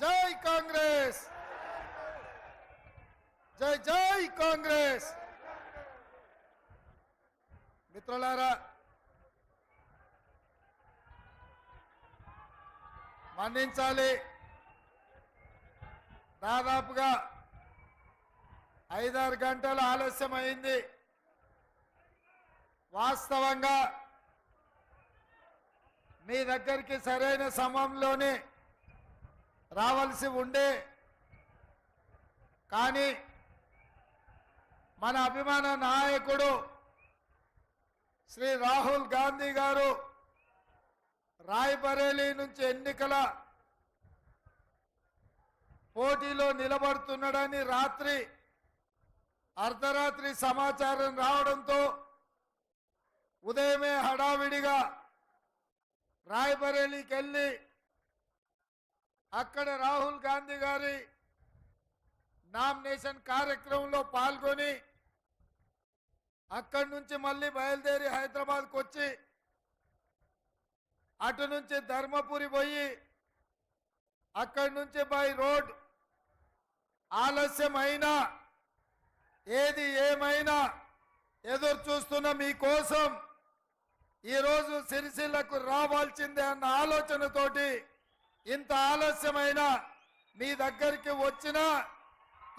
జై కాంగ్రెస్, జై జై కాంగ్రెస్. మిత్రులారా, మన్నించాలి. దాదాపుగా 5-6 గంటలు ఆలస్యమైంది. వాస్తవంగా మీ దగ్గరికి సరైన సమయంలోనే రావాల్సి ఉండే, కానీ మన అభిమాన నాయకుడు శ్రీ రాహుల్ గాంధీ గారు రాయ్బరేలీ నుంచి ఎన్నికల పోటీలో నిలబడుతున్నాడని అర్ధరాత్రి సమాచారం రావడంతో ఉదయమే హడావిడిగా రాయ్బరేలీకి వెళ్ళి అక్కడ రాహుల్ గాంధీ గారి నామినేషన్ కార్యక్రమంలో పాల్గొని అక్కడి నుంచి మళ్ళీ బయలుదేరి హైదరాబాద్కు వచ్చి అటు నుంచి ధర్మపురి పోయి అక్కడి నుంచి బై రోడ్ ఆలస్యమైనా ఏది ఏమైనా ఎదురు చూస్తున్న మీకోసం ఈరోజు సిరిసిల్లకు రావాల్సిందే అన్న ఆలోచనతోటి ఇంత ఆలస్యమైన మీ దగ్గరికి వచ్చిన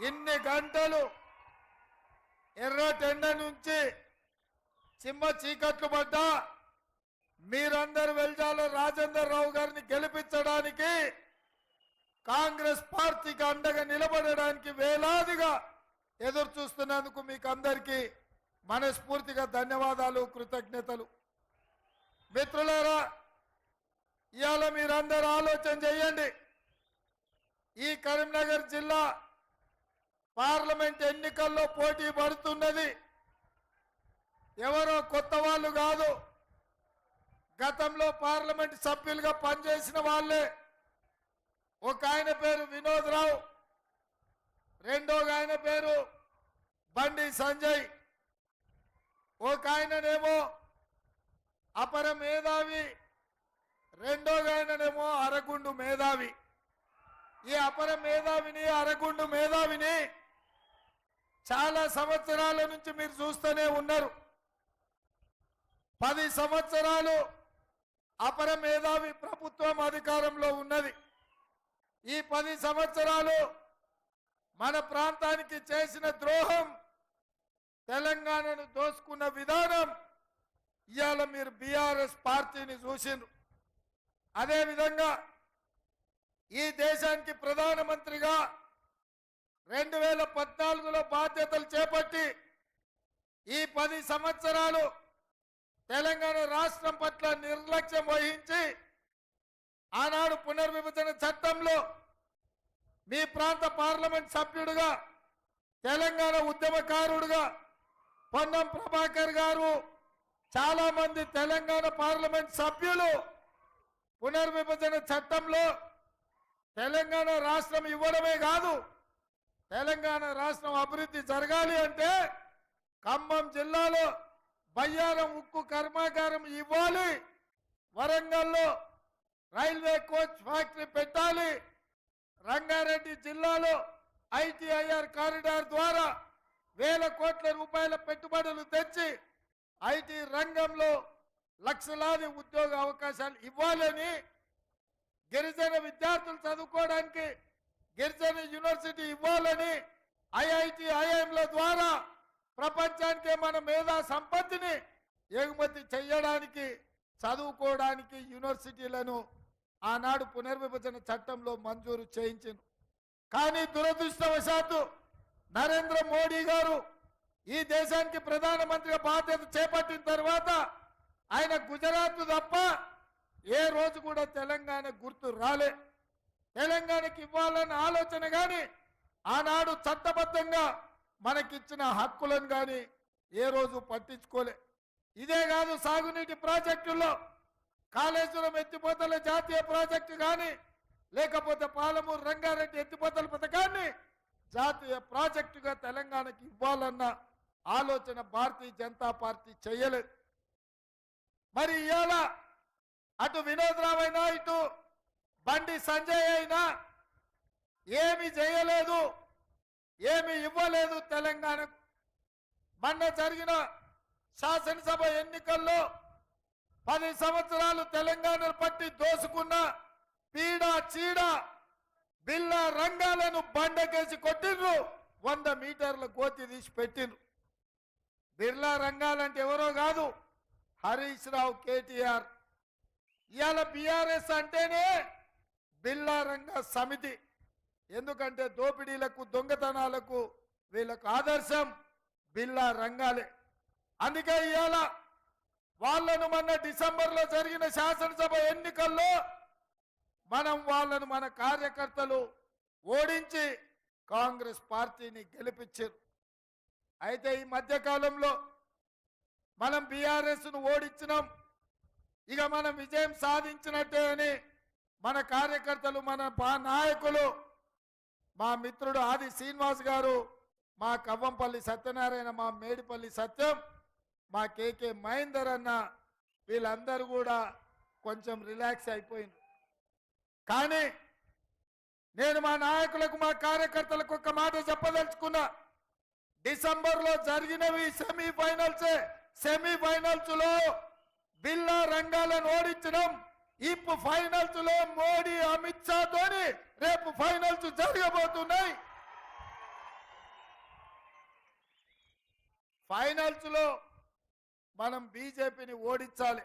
ఇన్ని గంటలు ఎర్రటెండ నుంచి చిమ్మ చీకట్లు పడ్డా మీరందరూ వెల్జాల రాజేందర్ రావు గారిని గెలిపించడానికి కాంగ్రెస్ పార్టీకి అండగా నిలబడడానికి వేలాదిగా ఎదురు చూస్తున్నందుకు మీకు అందరికీ మనస్ఫూర్తిగా ధన్యవాదాలు, కృతజ్ఞతలు. మిత్రులారా, ఇవాళ మీరందరూ ఆలోచన చేయండి. ఈ కరీంనగర్ జిల్లా పార్లమెంట్ ఎన్నికల్లో పోటీ పడుతున్నది ఎవరో కొత్త వాళ్ళు కాదు, గతంలో పార్లమెంట్ సభ్యులుగా పనిచేసిన వాళ్ళే. ఒక ఆయన పేరు వినోద్ రావు, రెండో ఆయన పేరు బండి సంజయ్, ఒక ఆయననేమో అపర మేధావి, రెండో ఆయననేమో అరగుండు మేధావి. ఈ అపర మేధావిని అరగుండు మేధావిని చాలా సంవత్సరాల నుంచి మీరు చూస్తూనే ఉన్నారు. 10 సంవత్సరాలు అపర మేధావి ప్రభుత్వం అధికారంలో ఉన్నది. ఈ 10 సంవత్సరాలు మన ప్రాంతానికి చేసిన ద్రోహం, తెలంగాణను దోసుకున్న విధానం ఇవాళ మీరు బీఆర్ఎస్ పార్టీని చూసిండ్రు. అదేవిధంగా ఈ దేశానికి ప్రధానమంత్రిగా 2014లో బాధ్యతలు చేపట్టి ఈ 10 సంవత్సరాలు తెలంగాణ రాష్ట్రం పట్ల నిర్లక్ష్యం వహించి ఆనాడు పునర్విభజన చట్టంలో మీ ప్రాంత పార్లమెంట్ సభ్యుడిగా, తెలంగాణ ఉద్యమకారుడుగా పొన్నం ప్రభాకర్ గారు, చాలా మంది తెలంగాణ పార్లమెంట్ సభ్యులు పునర్విభజన చట్టంలో తెలంగాణ రాష్ట్రం ఇవ్వడమే కాదు, తెలంగాణ రాష్ట్రం అభివృద్ధి జరగాలి అంటే ఖమ్మం జిల్లాలో బయ్యారం ఉక్కు కర్మాగారం ఇవ్వాలి, వరంగల్లో రైల్వే కోచ్ ఫ్యాక్టరీ పెట్టాలి, రంగారెడ్డి జిల్లాలో ఐటీఐఆర్ కారిడార్ ద్వారా వేల కోట్ల రూపాయల పెట్టుబడులు తెచ్చి ఐటీ రంగంలో లక్షలాది ఉద్యోగ అవకాశాలు ఇవ్వాలని, గిరిజన విద్యార్థులు చదువుకోవడానికి గిరిజన యూనివర్సిటీ ఇవ్వాలని, ఐఐటి ఐఐఎంల ద్వారా ప్రపంచానికే మన మేధా సంపత్తిని ఎగుమతి చేయడానికి, చదువుకోవడానికి యూనివర్సిటీలను ఆనాడు పునర్విభజన చట్టంలో మంజూరు చేయించింది. కానీ దురదృష్టవశాత్తు నరేంద్ర మోడీ గారు ఈ దేశానికి ప్రధానమంత్రిగా బాధ్యత చేపట్టిన తర్వాత ఆయన గుజరాత్ తప్ప ఏ రోజు కూడా తెలంగాణ గుర్తు రాలే. తెలంగాణకి ఇవ్వాలన్న ఆలోచన కానీ ఆనాడు చట్టబద్ధంగా మనకిచ్చిన హక్కులను కానీ ఏ రోజు పట్టించుకోలే. ఇదే కాదు, సాగునీటి ప్రాజెక్టుల్లో కాళేశ్వరం ఎత్తిపోతల జాతీయ ప్రాజెక్టు కానీ, లేకపోతే పాలమూరు రంగారెడ్డి ఎత్తిపోతల పథకాన్ని జాతీయ ప్రాజెక్టుగా తెలంగాణకి ఇవ్వాలన్న ఆలోచన భారతీయ జనతా పార్టీ చేయలేదు. మరి ఇవాళ అటు వినోద్ రావు అయినా, ఇటు బండి సంజయ్ అయినా ఏమి చేయలేదు, ఏమి ఇవ్వలేదు తెలంగాణకు. మొన్న జరిగిన శాసనసభ ఎన్నికల్లో 10 సంవత్సరాలు తెలంగాణను పట్టి దోసుకున్న పీడ చీడ బిల్లా రంగాలను బండకేసి కొట్టిండ్రు. 100 మీటర్ల గోతి తీసి పెట్టిండ్రు. బిర్లా రంగాలంటే ఎవరో కాదు, హరీష్ రావు, కేటీఆర్. ఇవాళ బీఆర్ఎస్ అంటేనే బిల్లా రంగ సమితి. ఎందుకంటే దోపిడీలకు దొంగతనాలకు వీళ్ళకు ఆదర్శం బిల్లా రంగాలే. అందుకే ఇవాళ వాళ్ళను మొన్న డిసెంబర్లో జరిగిన శాసనసభ ఎన్నికల్లో వాళ్ళను మన కార్యకర్తలు ఓడించి కాంగ్రెస్ పార్టీని గెలిపించారు. అయితే ఈ మధ్యకాలంలో మనం బీఆర్ఎస్ను ఓడించినాం, ఇక మనం విజయం సాధించినట్టే అని మన కార్యకర్తలు, మన నాయకులు, మా మిత్రుడు ఆది శ్రీనివాస్ గారు, మా కవ్వంపల్లి సత్యనారాయణ, మా మేడిపల్లి సత్యం, మా కేకే మహేందర్ అన్న, వీళ్ళందరూ కూడా కొంచెం రిలాక్స్ అయిపోయింది. కానీ నేను మా నాయకులకు, మా కార్యకర్తలకు ఒక మాట చెప్పదలుచుకున్నా. డిసెంబర్లో జరిగినవి సెమీఫైనల్స్ లో బిల్లా రంగాలను ఓడించడం. ఇప్పుడు ఫైనల్స్ లో మోడీ, అమిత్ షా తోని రేపు ఫైనల్స్ జరగబోతున్నాయి. ఫైనల్స్ లో మనం బీజేపీని ఓడించాలి.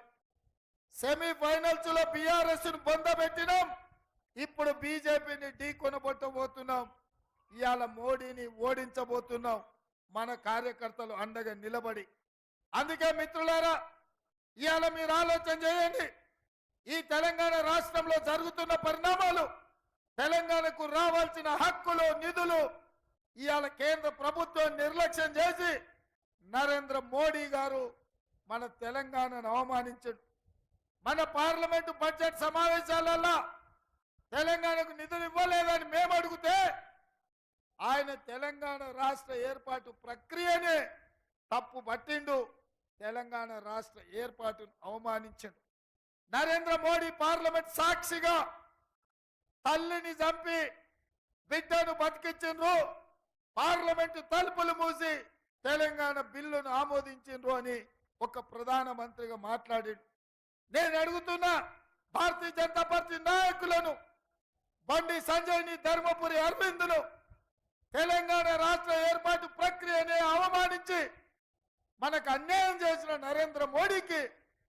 సెమీఫైనల్స్ లో బీఆర్ఎస్ ను పొందబెట్టినాం, ఇప్పుడు బీజేపీని ఢీ కొనబొట్టబోతున్నాం. ఇవాళ మోడీని ఓడించబోతున్నాం మన కార్యకర్తలు అండగా నిలబడి. అందుకే మిత్రులారా, ఇవాళ మీరు ఆలోచన చేయండి. ఈ తెలంగాణ రాష్ట్రంలో జరుగుతున్న పరిణామాలు, తెలంగాణకు రావాల్సిన హక్కులు, నిధులు ఇవాళ కేంద్ర ప్రభుత్వం నిర్లక్ష్యం చేసి నరేంద్ర మోడీ గారు మన తెలంగాణను అవమానించాడు. మన పార్లమెంటు బడ్జెట్ సమావేశాలలో తెలంగాణకు నిధులు ఇవ్వలేదని మేము అడిగితే ఆయన తెలంగాణ రాష్ట్ర ఏర్పాటు ప్రక్రియనే తప్పు పట్టిండు, తెలంగాణ రాష్ట్ర ఏర్పాటును అవమానించాడు. నరేంద్ర మోడీ పార్లమెంట్ సాక్షిగా తల్లిని చంపి బిడ్డను బతికించిండ్రు, పార్లమెంటు తలుపులు మూసి తెలంగాణ బిల్లును ఆమోదించిండ్రు అని ఒక ప్రధానమంత్రిగా మాట్లాడాడు. నేను అడుగుతున్నా భారతీయ జనతా పార్టీ నాయకులను, బండి సంజయ్ని, ధర్మపురి అరవింద్ను తెలంగాణ రాష్ట్ర ఏర్పాటు ప్రక్రియనే అవమానించి మనకు అన్యాయం చేసిన నరేంద్ర మోడీకి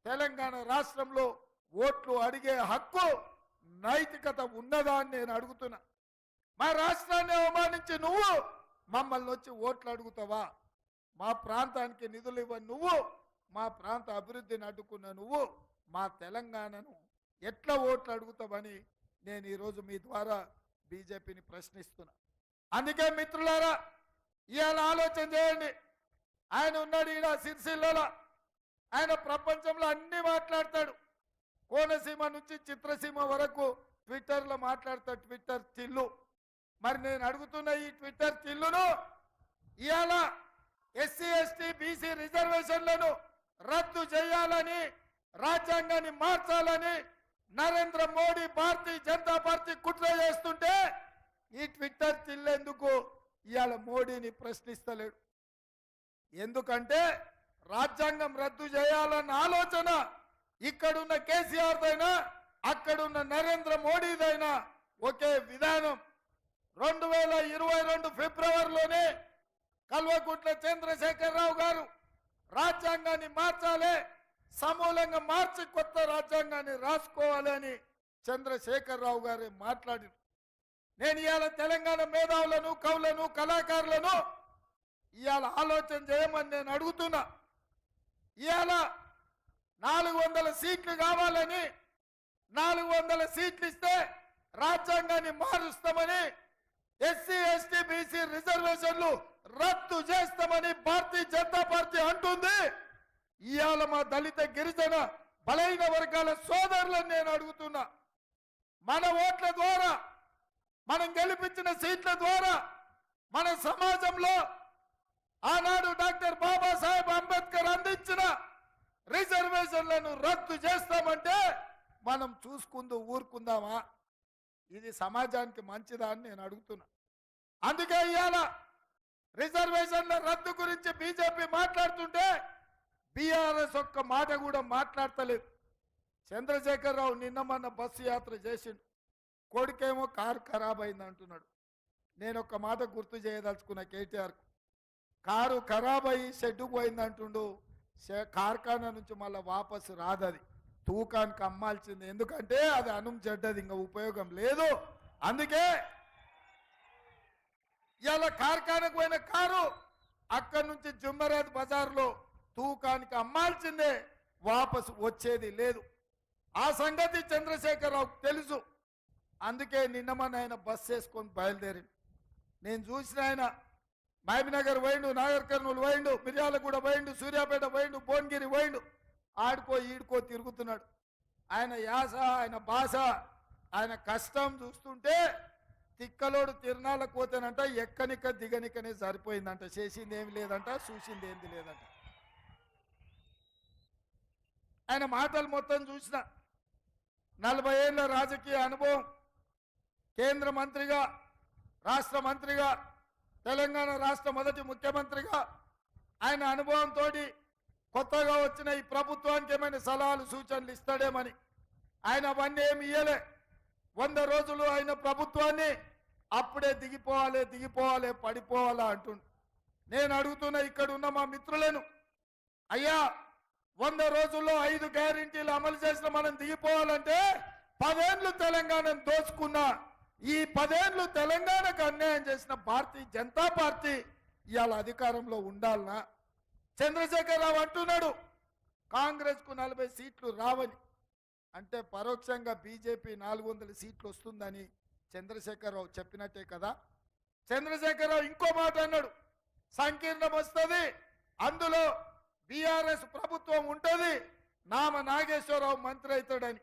తెలంగాణ రాష్ట్రంలో ఓట్లు అడిగే హక్కు, నైతికత ఉన్నదా అని నేను అడుగుతున్నా. మా రాష్ట్రాన్ని అవమానించి నువ్వు మమ్మల్ని వచ్చి ఓట్లు అడుగుతావా? మా ప్రాంతానికి నిధులు ఇవ్వని నువ్వు, మా ప్రాంత అభివృద్ధిని అడ్డుకున్న నువ్వు మా తెలంగాణను ఎట్లా ఓట్లు అడుగుతావని నేను ఈరోజు మీ ద్వారా బీజేపీని ప్రశ్నిస్తున్నా. అందుకే మిత్రులారా, ఇవాళ ఆలోచన చేయండి. ఆయన ఉన్నాడు ఈడ సిరిసిల్లలో, ఆయన ప్రపంచంలో అన్ని మాట్లాడతాడు. కోనసీమ నుంచి చిత్రసీమ వరకు ట్విట్టర్లో మాట్లాడతాడు, ట్విట్టర్ చిల్లు. మరి నేను అడుగుతున్న ఈ ట్విట్టర్ చిల్లును ఇవాళ ఎస్సీ ఎస్టీ బీసీ రిజర్వేషన్లను రద్దు చేయాలని, రాజ్యాంగాన్ని మార్చాలని నరేంద్ర మోడీ భారతీయ జనతా పార్టీ కుట్ర చేస్తుంటే ఈ ట్విట్టర్ చిల్లెందుకు ఇవాళ మోడీని ప్రశ్నిస్తలేడు? ఎందుకంటే రాజ్యాంగం రద్దు చేయాలన్న ఆలోచన ఇక్కడున్న కేసీఆర్దైనా అక్కడున్న నరేంద్ర మోడీదైనా ఒకే విధానం. 2022 ఫిబ్రవరిలోనే కల్వకుంట్ల చంద్రశేఖరరావు గారు రాజ్యాంగాన్ని మార్చాలి, సమూలంగా మార్చి కొత్త రాజ్యాంగాన్ని రాసుకోవాలని చంద్రశేఖరరావు గారు మాట్లాడారు. నేను ఇవాళ తెలంగాణ మేధావులను, కవులను, కళాకారులను ఇవాళ ఆలోచన చేయమని నేను అడుగుతున్నా. ఇవాళ 400 సీట్లు కావాలని, 400 సీట్లు ఇస్తే రాజ్యాంగాన్ని మారుస్తామని, ఎస్సీ ఎస్టీ బీసీ రిజర్వేషన్లు రద్దు చేస్తామని భారతీయ జనతా పార్టీ అంటుంది. ఇవాళ మా దళిత, గిరిజన, బలైన వర్గాల సోదరులను నేను అడుగుతున్నా. మన ఓట్ల ద్వారా, మనం గెలిపించిన సీట్ల ద్వారా మన సమాజంలో ఆనాడు డాక్టర్ బాబాసాహెబ్ అంబేద్కర్ అందించిన రిజర్వేషన్లను రద్దు చేస్తామంటే మనం చూసుకుంటూ ఊరుకుందామా? ఇది సమాజానికి మంచిదా అని నేను అడుగుతున్నా. అందుకే ఇవాళ రిజర్వేషన్ల రద్దు గురించి బీజేపీ మాట్లాడుతుంటే బీఆర్ఎస్ ఒక్క మాట కూడా మాట్లాడతలేదు. చంద్రశేఖరరావు నిన్న మొన్న బస్సు యాత్ర చేసిండు, కొడుకేమో కారు ఖరాబ్ అయింది అంటున్నాడు. నేను ఒక్క మాట గుర్తు చేయదలుచుకున్న కేటీఆర్కు, కారు ఖరాబ్ అయ్యి షెడ్డు పోయింది అంటుండు. కార్ఖానా నుంచి మళ్ళీ వాపసు రాదది, తూకానికి అమ్మాల్సింది. ఎందుకంటే అది అణుం చెడ్డది, ఇంకా ఉపయోగం లేదు. అందుకే ఇలా కార్ఖానకు పోయిన కారు అక్కడి నుంచి జుమ్మరాజ్ బజార్లో తూకానికి అమ్మాల్సిందే, వాపసు వచ్చేది లేదు. ఆ సంగతి చంద్రశేఖరరావు తెలుసు. అందుకే నిన్న మన ఆయన బస్ వేసుకొని బయలుదేరింది. నేను చూసిన ఆయన మహబూబ్నగర్ పోయిండు, నాగర్ కర్నూలు పోయిండు, మిర్యాలగూడ పోయిండు, సూర్యాపేట పోయిండు, భువనగిరి పోయిండు. ఆడుకో ఈడుకో తిరుగుతున్నాడు. ఆయన యాస, ఆయన భాష, ఆయన కష్టం చూస్తుంటే తిక్కలోడు తిరణాలకు పోతేనంట ఎక్కనిక దిగనికనే సరిపోయిందంట. చేసింది ఏమి లేదంట, చూసింది ఏంది లేదంట. ఆయన మాటలు మొత్తం చూసిన 40 ఏళ్ళ రాజకీయ అనుభవం, కేంద్ర మంత్రిగా, రాష్ట్ర మంత్రిగా, తెలంగాణ రాష్ట్ర మొదటి ముఖ్యమంత్రిగా ఆయన అనుభవంతో కొత్తగా వచ్చిన ఈ ప్రభుత్వానికి ఏమైనా సలహాలు సూచనలు ఇస్తాడేమని ఆయన అవన్నీ ఏమి ఇయ్యలే. 100 రోజులు ఆయన ప్రభుత్వాన్ని అప్పుడే దిగిపోవాలి దిగిపోవాలి పడిపోవాలా అంటుండు. నేను అడుగుతున్న ఇక్కడ ఉన్న మా మిత్రులను, అయ్యా 100 రోజుల్లో 5 గ్యారెంటీలు అమలు చేసిన మనం దిగిపోవాలంటే 10 ఏళ్ళు తెలంగాణను దోచుకున్నా, ఈ 10 ఏళ్ళు తెలంగాణకు అన్యాయం చేసిన భారతీయ జనతా పార్టీ ఇవాళ అధికారంలో ఉండాలనా? చంద్రశేఖరరావు అంటున్నాడు కాంగ్రెస్కు 40 సీట్లు రావని. అంటే పరోక్షంగా బీజేపీ 400 సీట్లు వస్తుందని చంద్రశేఖరరావు చెప్పినట్టే కదా. చంద్రశేఖరరావు ఇంకో మాట అన్నాడు, సంకీర్ణం వస్తుంది, అందులో బీఆర్ఎస్ ప్రభుత్వం ఉంటుంది, నామ నాగేశ్వరరావు మంత్రి అవుతాడని.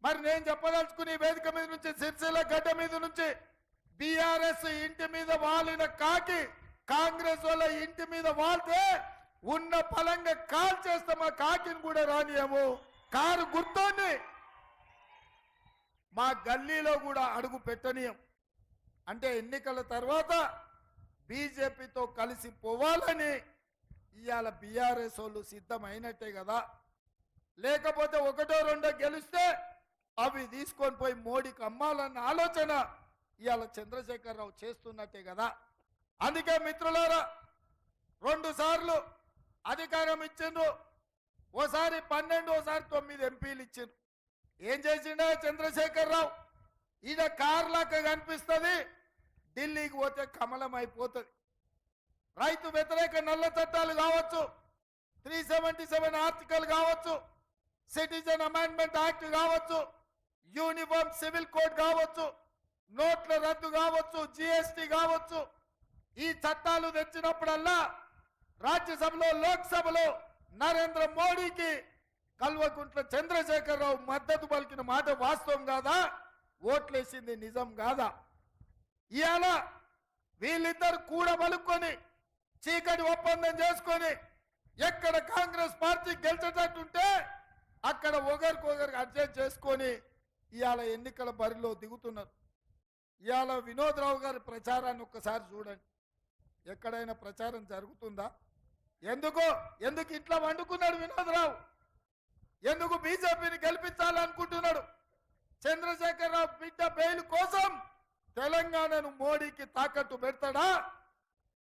మరి నేను చెప్పదలుచుకుని వేదిక మీద నుంచి, సిరిసిల్ల గడ్డ మీద నుంచి బీఆర్ఎస్ ఇంటి మీద వాలిన కాకి కాంగ్రెస్ వాళ్ళ ఇంటి మీద వాళ్తే ఉన్న పలంగా కాల్ చేస్తే మా కాకిని కూడా రానియము, కారు గుర్తోని మా గల్లీలో కూడా అడుగు పెట్టనీయం. అంటే ఎన్నికల తర్వాత బీజేపీతో కలిసి పోవాలని ఇవాళ బీఆర్ఎస్ వాళ్ళు సిద్ధమైనట్టే కదా. లేకపోతే 1, 2 గెలిస్తే అవి తీసుకొని పోయి మోడీకి అమ్మాలన్న ఆలోచన ఇవాళ చంద్రశేఖరరావు చేస్తున్నట్టే కదా. అందుకే మిత్రులారా, 2 సార్లు అధికారం ఇచ్చిండ్రు, ఓసారి 12, ఓసారి 9 ఎంపీలు ఇచ్చిండ్రు. ఏం చేసిండే చంద్రశేఖరరావు? ఈయన కార్లాగా కనిపిస్తుంది, ఢిల్లీకి పోతే కమలం అయిపోతుంది. రైతు వ్యతిరేక నల్ల చట్టాలు కావచ్చు, 377 ఆర్టికల్ కావచ్చు, సిటిజన్ అమెండ్మెంట్ యాక్ట్ కావచ్చు, యూనిఫామ్ సివిల్ కోడ్ కావచ్చు, నోట్ల రద్దు కావచ్చు, జిఎస్టీ కావచ్చు, ఈ చట్టాలు తెచ్చినప్పుడల్లా రాజ్యసభలో, లోక్సభలో నరేంద్ర మోడీకి కల్వకుంట్ల చంద్రశేఖరరావు మద్దతు పలికిన మాట వాస్తవం కాదా? ఓట్లేసింది నిజం కాదా? ఇవాళ వీళ్ళిద్దరు కూడబలుక్కొని చీకటి ఒప్పందం చేసుకొని ఎక్కడ కాంగ్రెస్ పార్టీ గెలిచేటట్టుంటే అక్కడ ఒకరికొకరికి అడ్జస్ట్ చేసుకొని ఇవాళ ఎన్నికల బరిలో దిగుతున్నారు. ఇవాళ వినోద్ రావు గారి ప్రచారాన్ని ఒక్కసారి చూడండి, ఎక్కడైనా ప్రచారం జరుగుతుందా? ఎందుకు ఇట్లా వండుకున్నాడు వినోద్ రావు? ఎందుకు బీజేపీని గెలిపించాలనుకుంటున్నాడు? చంద్రశేఖరరావు బిడ్డ బెయిల్ కోసం తెలంగాణను మోడీకి తాకట్టు పెడతాడా?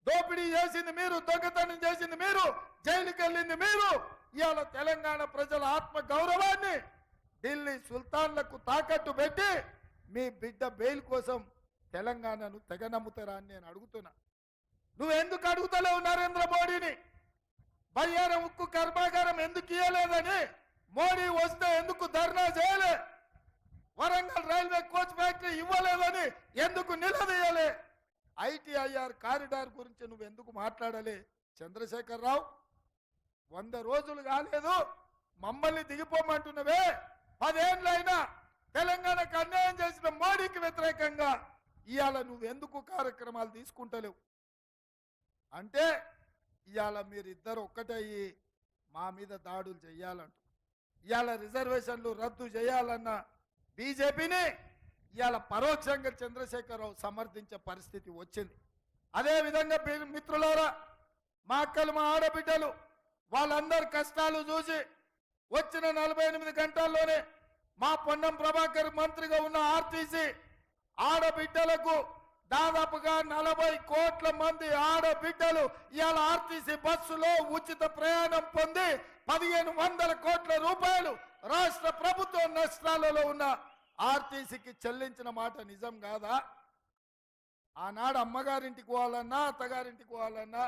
దోపిడీ చేసింది మీరు, దొంగతనం చేసింది మీరు, జైలుకి వెళ్ళింది మీరు. ఇవాళ తెలంగాణ ప్రజల ఆత్మ గౌరవాన్ని ఢిల్లీ సుల్తాన్లకు తాకట్టు పెట్టి మీ బిడ్డ బెయిల్ కోసం తెలంగాణను తెగ నమ్ముతారా అని నేను అడుగుతున్నా. నువ్వెందుకు అడుగుతలేవు నరేంద్ర మోడీని? బయ్యారం ఉక్కు కర్మాగారం ఎందుకు ఇయ్యలేదని మోడీ వస్తే ఎందుకు ధర్నా చేయలే? వరంగల్ రైల్వే కోచ్ ఫ్యాక్టరీ ఇవ్వలేదని ఎందుకు నిలదీయలే? ఐటీఐఆర్ కారిడార్ గురించి నువ్వు ఎందుకు మాట్లాడలే? చంద్రశేఖరరావు 100 రోజులు కాలేదు మమ్మల్ని దిగిపోమంటున్నవే. 10 ఏళ్ళైనా తెలంగాణకు అన్యాయం చేసిన మోడీకి వ్యతిరేకంగా ఇవాళ నువ్వెందుకు కార్యక్రమాలు తీసుకుంటలేవు? అంటే ఇవాళ మీరిద్దరు ఒక్కటయ్యి మా మీద దాడులు చేయాలంట. ఇవాళ రిజర్వేషన్లు రద్దు చేయాలన్న బీజేపీని ఇవాళ పరోక్షంగా చంద్రశేఖరరావు సమర్థించే పరిస్థితి వచ్చింది. అదేవిధంగా మిత్రులారా, మా అక్కలు మా ఆడబిడ్డలు వాళ్ళందరి కష్టాలు చూసి వచ్చిన 48 గంటల్లోనే మా పొన్నం ప్రభాకర్ మంత్రిగా ఉన్న ఆర్టీసీ ఆడబిడ్డలకు దాదాపుగా 40 కోట్ల మంది ఆడబిడ్డలు ఇవాళ ఆర్టీసీ బస్సులో ఉచిత ప్రయాణం పొంది 1500 కోట్ల రూపాయలు రాష్ట్ర ప్రభుత్వం నష్టాలలో ఉన్న ఆర్టీసీకి చెల్లించిన మాట నిజం కాదా? ఆనాడు అమ్మగారింటికి పోవాలన్నా అత్తగారింటికి పోవాలన్నా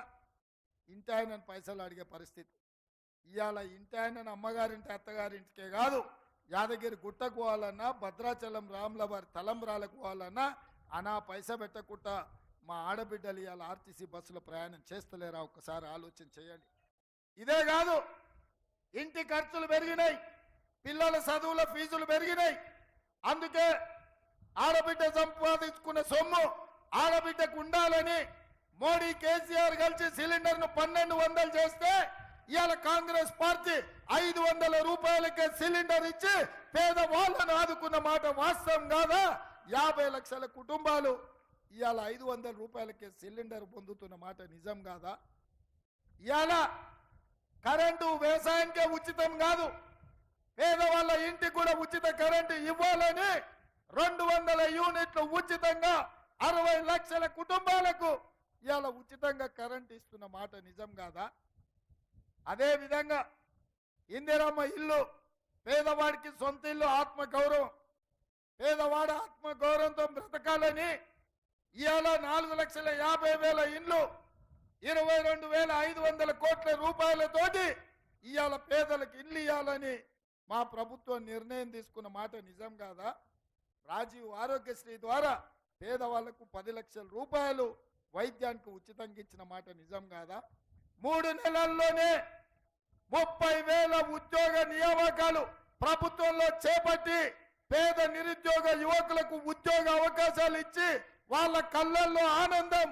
ఇంటి ఆయనను పైసలు అడిగే పరిస్థితి. ఇవాళ ఇంటి ఆయనను అమ్మగారింటి అత్తగారింటికే కాదు, యాదగిరి గుట్టకు పోవాలన్నా భద్రాచలం రాముల వారి తలంబ్రాలకు పోవాలన్నా అనా పైసా పెట్టకుండా మా ఆడబిడ్డలు ఇవాళ ఆర్టీసీ బస్సులో ప్రయాణం చేస్తలేరా? ఒక్కసారి ఆలోచన చేయండి. ఇదే కాదు, ఇంటి ఖర్చులు పెరిగినాయి, పిల్లల చదువుల ఫీజులు పెరిగినాయి. అందుకే ఆడబిడ్డ సంపాదించుకున్న సొమ్ము ఆడబిడ్డకు ఉండాలని మోడీ కేసీఆర్ కలిసి సిలిండర్ను 1200 చేస్తే ఇవాళ కాంగ్రెస్ పార్టీ 500 రూపాయలకే సిలిండర్ ఇచ్చి పేదవాళ్ళను ఆదుకున్న మాట వాస్తవం కాదా? 50 లక్షల కుటుంబాలు ఇవాళ 500 రూపాయలకే సిలిండర్ పొందుతున్న మాట నిజం కాదా? ఇవాళ కరెంటు వ్యవసాయానికే ఉచితం కాదు, పేదవాళ్ళ ఇంటికి కూడా ఉచిత కరెంటు ఇవ్వాలని 200 యూనిట్లు ఉచితంగా 60 లక్షల కుటుంబాలకు ఇవాళ ఉచితంగా కరెంటు ఇస్తున్న మాట నిజం కాదా? అదేవిధంగా ఇందిరమ్మ ఇల్లు, పేదవాడికి సొంత ఇల్లు ఆత్మగౌరవం, పేదవాడు ఆత్మగౌరవంతో బ్రతకాలని ఇవాళ 4,50,000 ఇండ్లు 22,500 కోట్ల రూపాయలతోటి ఇవాళ పేదలకు ఇల్లు ఇవ్వాలని మా ప్రభుత్వం నిర్ణయం తీసుకున్న మాట నిజం కాదా? రాజీవ్ ఆరోగ్యశ్రీ ద్వారా పేదవాళ్లకు 10 లక్షల రూపాయలు వైద్యానికి ఉచితంగా ఇచ్చిన మాట నిజం కాదా? 3 నెలల్లోనే 30,000 ఉద్యోగ నియామకాలు ప్రభుత్వంలో చేపట్టి పేద నిరుద్యోగ యువకులకు ఉద్యోగ అవకాశాలు ఇచ్చి వాళ్ళ కళ్ళల్లో ఆనందం,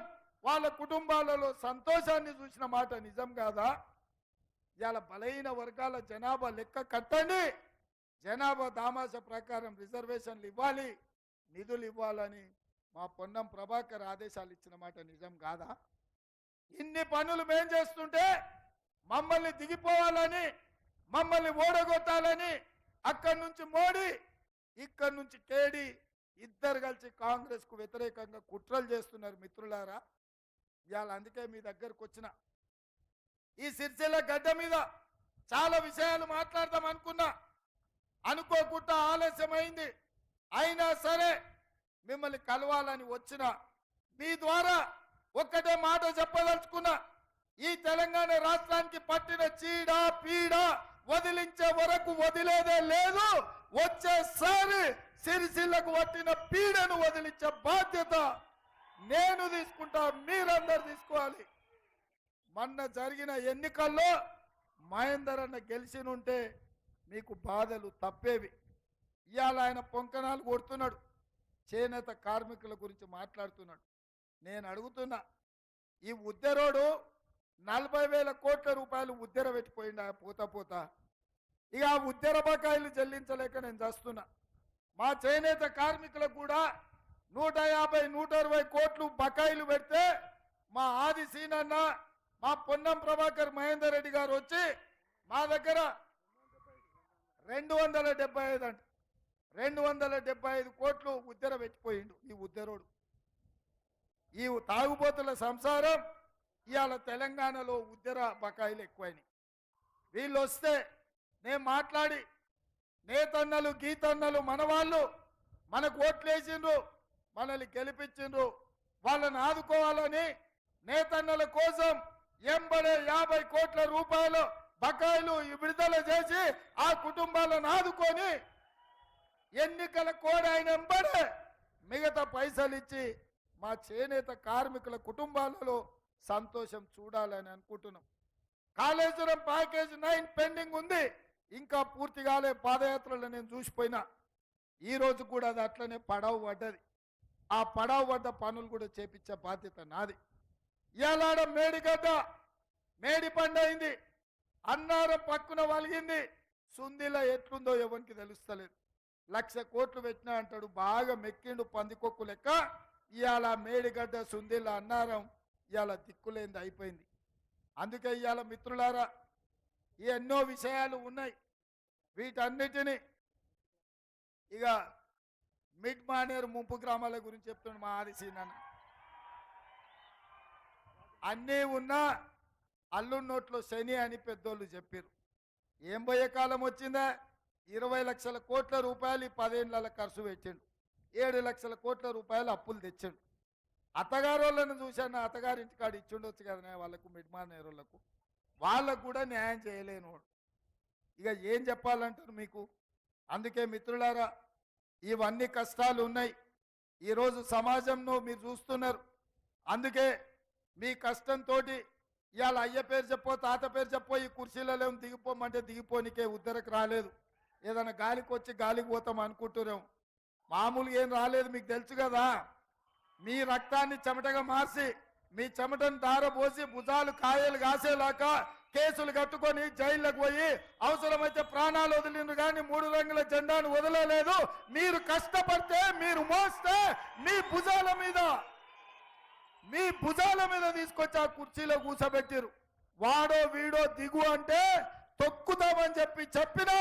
వాళ్ళ కుటుంబాలలో సంతోషాన్ని చూసిన మాట నిజం కాదా? ఇవాళ బలహీన వర్గాల జనాభా లెక్క కట్టండి, జనాభా దామాష ప్రకారం రిజర్వేషన్లు ఇవ్వాలి, నిధులు ఇవ్వాలని మా పొన్నం ప్రభాకర్ ఆదేశాలు ఇచ్చిన మాట నిజం కాదా? ఇన్ని పనులు మేం చేస్తుంటే మమ్మల్ని దిగిపోవాలని, మమ్మల్ని ఓడగొట్టాలని అక్కడి నుంచి మోడీ, ఇక్కడి నుంచి కేడీ ఇద్దరు కలిసి కాంగ్రెస్కు వ్యతిరేకంగా కుట్రలు చేస్తున్నారు. మిత్రులారా, ఇవాళ అందుకే మీ దగ్గరకు వచ్చిన ఈ సిరిసిల్ల గడ్డ మీద చాలా విషయాలు మాట్లాడదాం అనుకున్నా, అనుకోకుండా ఆలస్యమైంది. అయినా సరే మిమ్మల్ని కలవాలని వచ్చిన మీ ద్వారా ఒక్కటే మాట చెప్పదలుచుకున్నా, ఈ తెలంగాణ రాష్ట్రానికి పట్టిన చీడ పీడ వదిలించే వరకు వదిలేదే లేదు. వచ్చేసారి సిరిసిల్లకు పట్టిన పీడను వదిలించే బాధ్యత నేను తీసుకుంటా, మీరందరూ తీసుకోవాలి. మొన్న జరిగిన ఎన్నికల్లో మహేందర్ అన్న గెలిచినుంటే మీకు బాధలు తప్పేవి. ఇవాళ ఆయన పొంకనాలు కొడుతున్నాడు, చేనేత కార్మికుల గురించి మాట్లాడుతున్నాడు. నేను అడుగుతున్నా, ఈ ఉద్దెరోడు 40,000 కోట్ల రూపాయలు ఉద్దెర పెట్టిపోయింది పోతా. ఇక ఆ ఉద్దెర బకాయిలు చెల్లించలేక నేను చేస్తున్నా. మా చేనేత కార్మికులకు కూడా 150-160 కోట్లు బకాయిలు పెడితే మా ఆది సీనన్న, మా పొన్నం ప్రభాకర్ మహేందర్ రెడ్డి గారు వచ్చి మా దగ్గర 275 అంట 275 కోట్లు ఉద్దెర పెట్టిపోయిండు. ఈ ఉద్దెరోడు, ఈ తాగుబోతుల సంసారం ఇవాళ తెలంగాణలో ఉద్దెర బకాయిలు ఎక్కువైనాయి. వీళ్ళు వస్తే నేను మాట్లాడి, నేతన్నలు గీతన్నలు మనవాళ్ళు మనకు ఓట్లేసిండ్రు, మనల్ని గెలిపించిండ్రు, వాళ్ళని ఆదుకోవాలని నేతన్నల కోసం ఎంబడే 50 కోట్ల రూపాయలు బకాయిలు విడుదల చేసి ఆ కుటుంబాలను ఆదుకొని ఎన్నికల కోడ్ ఆయన ఎంబడే మిగతా పైసలు ఇచ్చి మా చేనేత కార్మికుల కుటుంబాలలో సంతోషం చూడాలని అనుకుంటున్నాం. కాళేశ్వరం ప్యాకేజ్ 9 పెండింగ్ ఉంది, ఇంకా పూర్తి కాలే. పాదయాత్రలో నేను చూసిపోయినా, ఈరోజు కూడా అది అట్లనే పడవ పడ్డది. ఆ పడవ పడ్డ పనులు కూడా చేపించే బాధ్యత నాది. ఇలాడ మేడిగడ్డ మేడి పండు అయింది, అన్నారం పక్కున వలిగింది, సుందిలా ఎట్లుందో ఎవరికి తెలుస్తలేదు. 1,00,000 కోట్లు పెట్టినా అంటాడు. బాగా మెక్కిండు పందికొక్కు లెక్క. ఇవాళ మేడిగడ్డ సుందిళ్ళ అన్నారం ఇవాళ దిక్కులేంది అయిపోయింది. అందుకే ఇవాళ మిత్రులారా ఎన్నో విషయాలు ఉన్నాయి. వీటన్నిటినీ ఇక మిడ్ మానేరు ముంపు గ్రామాల గురించి చెప్తున్నాడు మా ఆదిశీనన్న. అన్నీ ఉన్నా అల్లు నోట్లో శని అని పెద్దోళ్ళు చెప్పారు. ఏం పోయే కాలం వచ్చిందా? 20 లక్షల కోట్ల రూపాయలు 10 ఏళ్ళ ఖర్చు పెట్టిండు. 7 లక్షల కోట్ల రూపాయలు అప్పులు తెచ్చిండు. అత్తగారు వాళ్ళని చూశాను, అత్తగారింటి కాడ ఇచ్చిండొచ్చు కదా వాళ్ళకు, మిడ్మానేరు వాళ్ళకు. వాళ్ళకు కూడా న్యాయం చేయలేను. ఇక ఏం చెప్పాలంటారు మీకు? అందుకే మిత్రులారా ఇవన్నీ కష్టాలు ఉన్నాయి. ఈరోజు సమాజంలో మీరు చూస్తున్నారు. అందుకే మీ కష్టంతో ఇవాళ అయ్య పేరు చెప్పో తాత పేరు చెప్పో ఈ కుర్చీలలో దిగిపోమంటే దిగిపోనికే ఉద్దరకు రాలేదు. ఏదైనా గాలికి వచ్చి గాలికి పోతాం అనుకుంటున్నాం. మామూలుగా ఏం రాలేదు, మీకు తెలుసు కదా. మీ రక్తాన్ని చెమటగా మార్చి మీ చెమటను దారబోసి భుజాలు కాయలు కాసేలాక కేసులు కట్టుకొని జైళ్ళకు పోయి అవసరమైతే ప్రాణాలు వదిలిండ్రు కానీ 3 రంగుల జెండాను వదలలేదు. మీరు కష్టపడితే మీరు మోస్తే మీ భుజాల మీద తీసుకొచ్చి ఆ కుర్చీలో కూర్చోబెట్టారు. వాడో వీడో దిగు అంటే తొక్కుతామని చెప్పినా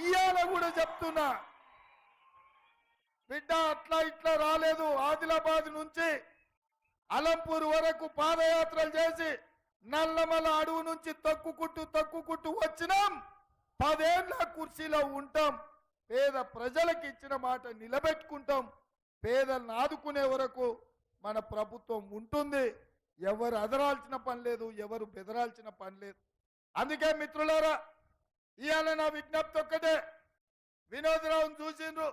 ఇవాళ కూడా చెప్తున్నా, బిడ్డ అట్లా ఇట్లా రాలేదు. ఆదిలాబాద్ నుంచి అలంపూర్ వరకు పాదయాత్రలు చేసి నల్లమల అడవు నుంచి తొక్కుకుంటూ వచ్చినాం. 10 ఏళ్ళ కుర్చీలో ఉంటాం. పేద ప్రజలకు ఇచ్చిన మాట నిలబెట్టుకుంటాం. పేదలను ఆదుకునే వరకు మన ప్రభుత్వం ఉంటుంది. ఎవరు అదరాల్సిన పని లేదు, ఎవరు బెదరాల్సిన పని లేదు. అందుకే మిత్రులారా ఇవాళ నా విజ్ఞప్తి ఒక్కటే. వినోదరావుని చూసిండ్రు,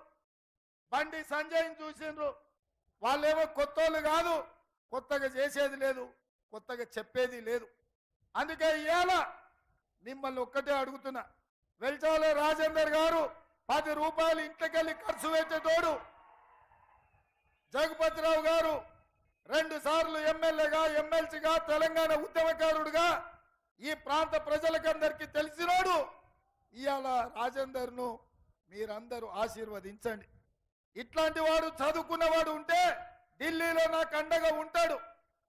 బండి సంజయ్ని చూసిండ్రు. వాళ్ళేమో కొత్తోళ్ళు కాదు, కొత్తగా చేసేది లేదు, కొత్తగా చెప్పేది లేదు. అందుకే ఇవాళ మిమ్మల్ని ఒక్కటే అడుగుతున్నా. వెల్చాల రాజేందర్ గారు 10 రూపాయలు ఇంట్లోకెళ్ళి ఖర్చు పెట్టేటోడు. జగపతిరావు గారు 2 సార్లు ఎమ్మెల్యేగా ఎమ్మెల్సీగా తెలంగాణ ఉద్యమకారుడుగా ఈ ప్రాంత ప్రజలకందరికీ తెలిసినోడు. ఇవాళ రాజేందర్ను మీరందరూ ఆశీర్వదించండి. ఇట్లాంటి వాడు చదువుకున్నవాడు ఉంటే ఢిల్లీలో నాకు అండగా ఉంటాడు.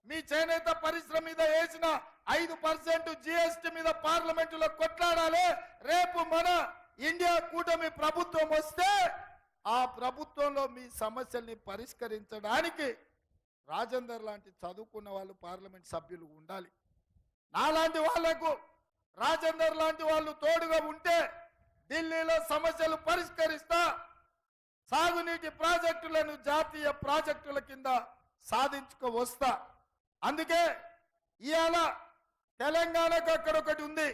మీ చేనేత పరిశ్రమ మీద వేసిన 5% GST మీద పార్లమెంటులో కొట్లాడాలి. రేపు మన ఇండియా కూటమి ప్రభుత్వం వస్తే ఆ ప్రభుత్వంలో మీ సమస్యల్ని పరిష్కరించడానికి రాజేందర్ లాంటి చదువుకున్న వాళ్ళు పార్లమెంట్ సభ్యులు ఉండాలి. నాలాంటి వాళ్లకు రాజేందర్ లాంటి వాళ్ళు తోడుగా ఉంటే ఢిల్లీలో సమస్యలు పరిష్కరిస్తా, సాగునీటి ప్రాజెక్టులను జాతీయ ప్రాజెక్టుల కింద సాధించుకోవస్తా. అందుకే ఇవాళ తెలంగాణకు అక్కడొకటి ఉంది,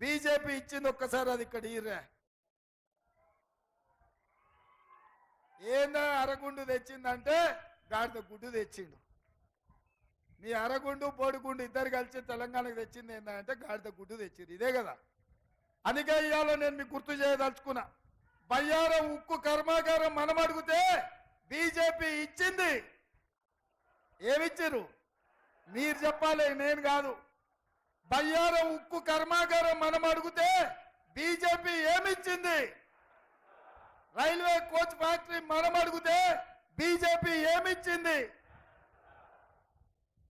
బీజేపీ ఇచ్చింది. ఒక్కసారి అది ఇక్కడ ఈర్రా. ఏందా అరగుండు తెచ్చిందంటే గాడిద గుడ్డు తెచ్చిండు. మీ అరగుండు బోడిగుండు ఇద్దరు కలిసి తెలంగాణకు తెచ్చింది ఏంటంటే గాడిద గుడ్డు తెచ్చింది. ఇదే కదా. అందుకే ఇవాళ నేను మీకు గుర్తు చేయదలుచుకున్నా. బయ్యారం ఉక్కు కర్మాగారం మనం అడిగితే బీజేపీ ఇచ్చింది. ఏమిచ్చారు మీరు చెప్పాలి, నేను కాదు. బయ్యారం ఉక్కు కర్మాగారం మనం అడిగితే బీజేపీ ఏమిచ్చింది? రైల్వే కోచ్ ఫ్యాక్టరీ మనం అడిగితే బీజేపీ ఏమిచ్చింది?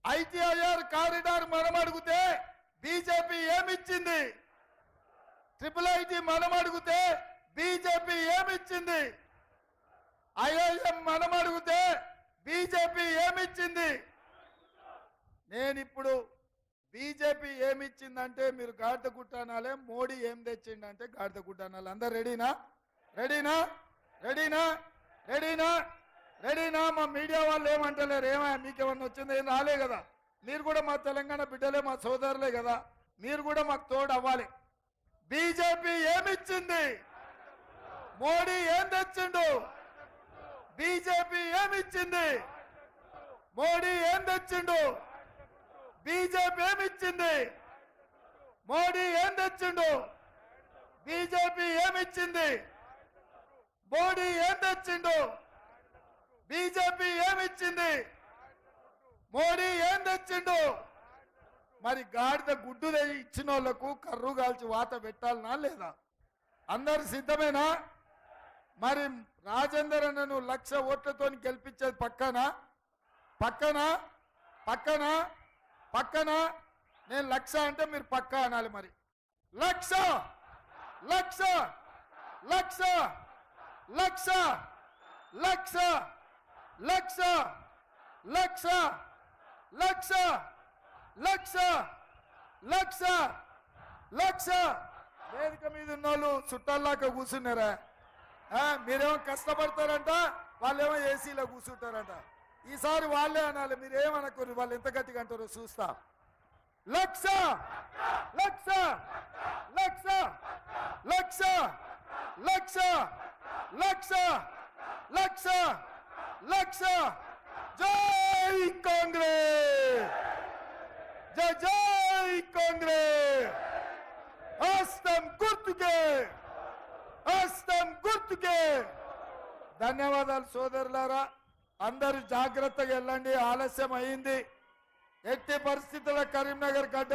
ITIR కారిడార్ మనం అడిగితే బీజేపీ ఏమిచ్చింది? IIIT మనం అడిగితే బీజేపీ ఏమిచ్చింది? IIM మనం అడిగితే బీజేపీ ఏమిచ్చింది? నేను ఇప్పుడు బీజేపీ ఏమిచ్చిందంటే మీరు గాడిద గుట్ట అనాలే, మోడీ ఏం తెచ్చిండంటే గాడిద గుట్ట అనాలి. అందరు రెడీనా? రెడీనా? రెడీనా? రెడీనా? రెడీనా? మా మీడియా వాళ్ళు ఏమంటలేరు. ఏమయ్యా మీకేమన్నా వచ్చింది? ఏం రాలే కదా. మీరు కూడా మా తెలంగాణ బిడ్డలే, మా సోదరులే కదా. మీరు కూడా మాకు తోడు అవ్వాలి. బీజేపీ ఏమిచ్చింది? మోడీ ఏం తెచ్చిండు? బీజేపీ ఏమిచ్చింది? మోడీ ఏం తెచ్చిండు? బీజేపీ ఏమిచ్చింది? మోడీ ఏం తెచ్చిండు? బీజేపీ ఏమిచ్చింది? మోడీ ఏం తెచ్చిండు? బీజేపీ ఏమిచ్చింది? మోడీ ఏం తెచ్చిండు? మరి గాడిద గుడ్డు ఇచ్చిన వాళ్ళకు కర్రు కాల్చి వాత పెట్టాలనా లేదా? అందరు సిద్ధమేనా? మరి రాజేందర్ అన్న నువ్వు 1,00,000 ఓట్లతో గెలిపించేది పక్కనా పక్కనా పక్కనా పక్కనా నేను 1,00,000 అంటే మీరు పక్కా అనాలి మరి 1,00,000 1,00,000 1,00,000 1,00,000 1,00,000 1,00,000 1,00,000 1,00,000 1,00,000 1,00,000 వేదిక మీద ఉన్న వాళ్ళు చుట్టాల్లాగా కూర్చున్నారా మీరేమో కష్టపడతారంట వాళ్ళేమో ఏసీలో కూర్చుంటారంట ఈసారి వాళ్ళే అనాలి మీరేమనుకోరు వాళ్ళు ఎంత గట్టిగా అంటారో చూస్తా 1,00,000 1,00,000 1,00,000 1,00,000 1,00,000 1,00,000 1,00,000 1,00,000 జై కాంగ్రెస్ జై జై కాంగ్రెస్ హస్తం గుర్తుకే ధన్యవాదాలు సోదరులారా అందరూ జాగ్రత్తగా వెళ్ళండి ఆలస్యం అయింది ఎట్టి పరిస్థితుల్లో కరీంనగర్ గడ్డ